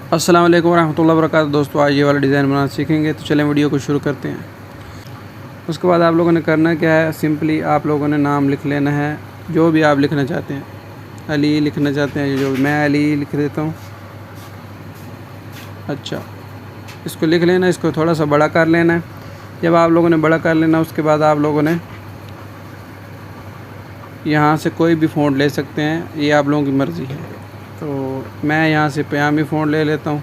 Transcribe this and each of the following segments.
अस्सलाम वालेकुम रहमतुल्लाहि व बरकातहू। दोस्तों आज ये वाला डिज़ाइन बनाना सीखेंगे, तो चलें वीडियो को शुरू करते हैं। उसके बाद आप लोगों ने करना क्या है, सिंपली आप लोगों ने नाम लिख लेना है जो भी आप लिखना चाहते हैं। अली लिखना चाहते हैं, जो मैं अली लिख देता हूँ। अच्छा, इसको लिख लेना, इसको थोड़ा सा बड़ा कर लेना है। जब आप लोगों ने बड़ा कर लेना, उसके बाद आप लोगों ने यहाँ से कोई भी फ़ॉन्ट ले सकते हैं, ये आप लोगों की मर्ज़ी है। तो मैं यहाँ से पयामी फ़ॉन्ट ले लेता हूँ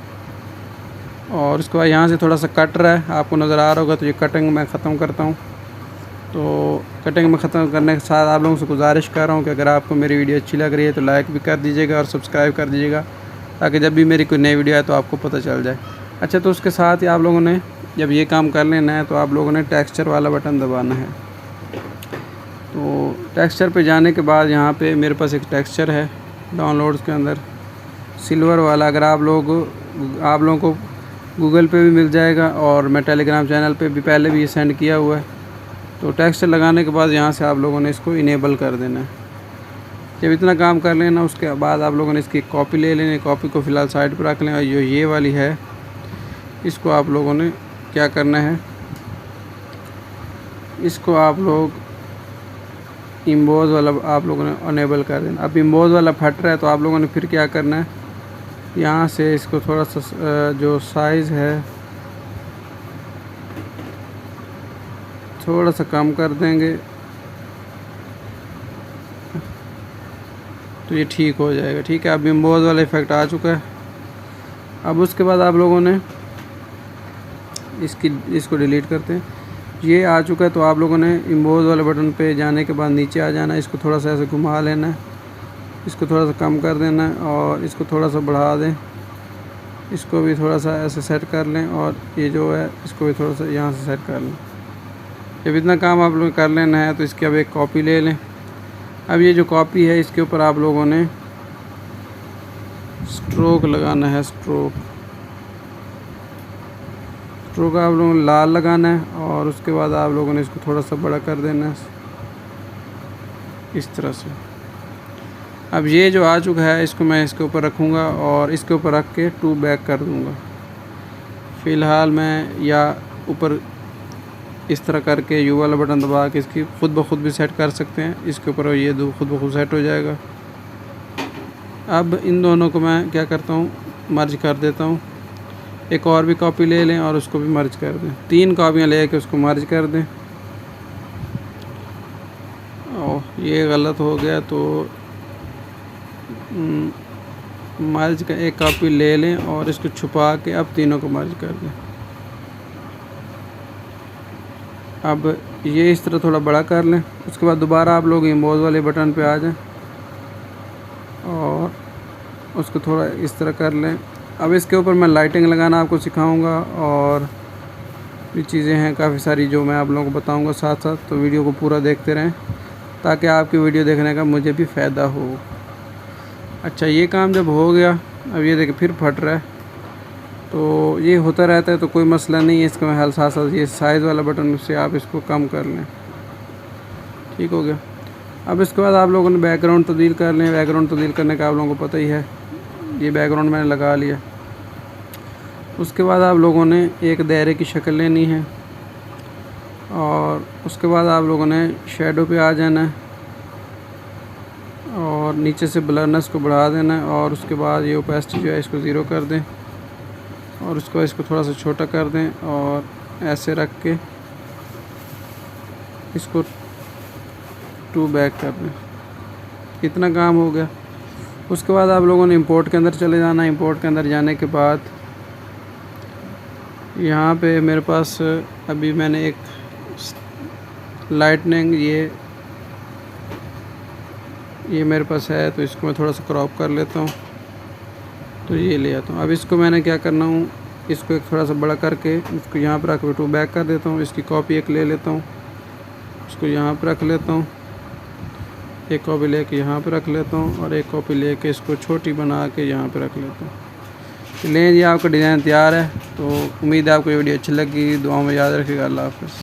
और उसके बाद यहाँ से थोड़ा सा कट रहा है, आपको नज़र आ रहा होगा, तो ये कटिंग मैं ख़त्म करता हूँ। तो कटिंग में ख़त्म करने के साथ आप लोगों से गुजारिश कर रहा हूँ कि अगर आपको मेरी वीडियो अच्छी लग रही है तो लाइक भी कर दीजिएगा और सब्सक्राइब कर दीजिएगा, ताकि जब भी मेरी कोई नई वीडियो आए तो आपको पता चल जाए। अच्छा, तो उसके साथ ही आप लोगों ने जब ये काम कर लेना है तो आप लोगों ने टेक्सचर वाला बटन दबाना है। तो टेक्सचर पे जाने के बाद यहाँ पे मेरे पास एक टेक्सचर है डाउनलोड्स के अंदर, सिल्वर वाला। अगर आप लोगों को गूगल पे भी मिल जाएगा और मैं टेलीग्राम चैनल पे भी पहले भी ये सेंड किया हुआ है। तो टेक्सचर लगाने के बाद यहाँ से आप लोगों ने इसको इनेबल कर देना है। जब इतना काम कर लेना, उसके बाद आप लोगों ने इसकी कॉपी ले लेनी। कॉपी को फ़िलहाल साइड पर रख लें। और जो ये वाली है, इसको आप लोगों ने क्या करना है, इसको आप लोग इम्बोज वाला आप लोगों ने अनेबल कर देना। अब इम्बोज वाला फट रहा है, तो आप लोगों ने फिर क्या करना है, यहाँ से इसको थोड़ा सा जो साइज़ है थोड़ा सा कम कर देंगे, तो ये ठीक हो जाएगा। ठीक है, अब इम्बोज वाला इफ़ेक्ट आ चुका है। अब उसके बाद आप लोगों ने इसको डिलीट करते हैं। ये आ चुका है, तो आप लोगों ने इम्बोज वाले बटन पे जाने के बाद नीचे आ जाना है। इसको थोड़ा सा ऐसे घुमा लेना है, इसको थोड़ा सा कम कर देना है और इसको थोड़ा सा बढ़ा दें। इसको भी थोड़ा सा ऐसे सेट कर लें और ये जो है इसको भी थोड़ा सा यहाँ से सेट कर लें। जब इतना काम आप लोग कर लेना है, तो इसकी अब एक कॉपी ले लें। अब ये जो कॉपी है, इसके ऊपर आप लोगों ने स्ट्रोक लगाना है। स्ट्रोक आप लोगों ने लाल लगाना है और उसके बाद आप लोगों ने इसको थोड़ा सा बड़ा कर देना है इस तरह से। अब ये जो आ चुका है, इसको मैं इसके ऊपर रखूँगा और इसके ऊपर रख के टू बैक कर दूँगा। फ़िलहाल मैं या ऊपर इस तरह करके यू वाला बटन दबा के इसकी खुद ब खुद भी सेट कर सकते हैं। इसके ऊपर ये दो खुद ब खुद सेट हो जाएगा। अब इन दोनों को मैं क्या करता हूँ, मर्ज कर देता हूँ। एक और भी कॉपी ले लें और उसको भी मर्ज कर दें। 3 कॉपियाँ ले के उसको मर्ज कर दें। ओह, ये गलत हो गया, तो मर्ज का एक कॉपी ले लें और इसको छुपा के अब तीनों को मर्ज कर दें। अब ये इस तरह थोड़ा बड़ा कर लें। उसके बाद दोबारा आप लोग इम्बोज वाले बटन पे आ जाएं और उसको थोड़ा इस तरह कर लें। अब इसके ऊपर मैं लाइटिंग लगाना आपको सिखाऊंगा और भी चीज़ें हैं काफ़ी सारी जो मैं आप लोगों को बताऊंगा साथ साथ। तो वीडियो को पूरा देखते रहें ताकि आपकी वीडियो देखने का मुझे भी फ़ायदा हो। अच्छा, ये काम जब हो गया, अब ये देखिए फिर फट रहा है, तो ये होता रहता है, तो कोई मसला नहीं है। इसका मैं हल साथ साथ ये साइज़ वाला बटन से आप इसको कम कर लें। ठीक हो गया। अब इसके बाद आप लोगों ने बैकग्राउंड तब्दील कर लें। बैकग्राउंड तब्दील करने का आप लोगों को पता ही है। ये बैकग्राउंड मैंने लगा लिया। उसके बाद आप लोगों ने एक दायरे की शक्ल लेनी है और उसके बाद आप लोगों ने शैडो पे आ जाना है और नीचे से ब्लरनेस को बढ़ा देना है और उसके बाद ये ओपेसिटी जो है इसको ज़ीरो कर दें और उसको इसको थोड़ा सा छोटा कर दें और ऐसे रख के इसको टू बैक कर दें। इतना काम हो गया। उसके बाद आप लोगों ने इंपोर्ट के अंदर चले जाना। इंपोर्ट के अंदर जाने के बाद यहाँ पे मेरे पास अभी मैंने एक लाइटनिंग ये मेरे पास है, तो इसको मैं थोड़ा सा क्रॉप कर लेता हूँ। तो ये ले आता हूँ। अब इसको मैंने क्या करना हूँ, इसको एक थोड़ा सा बड़ा करके इसको यहाँ पर रख के टू बैक कर देता हूँ। इसकी कॉपी एक ले लेता हूँ, इसको यहाँ पर रख लेता हूँ। एक कॉपी लेके यहाँ पे रख लेता हूँ और एक कॉपी लेके इसको छोटी बना के यहाँ पे रख लेता हूँ। लें, ये आपका डिज़ाइन तैयार है। तो उम्मीद है आपको ये वीडियो अच्छी लगी। दुआ में याद रखिएगा। अल्लाह हाफ़िज़।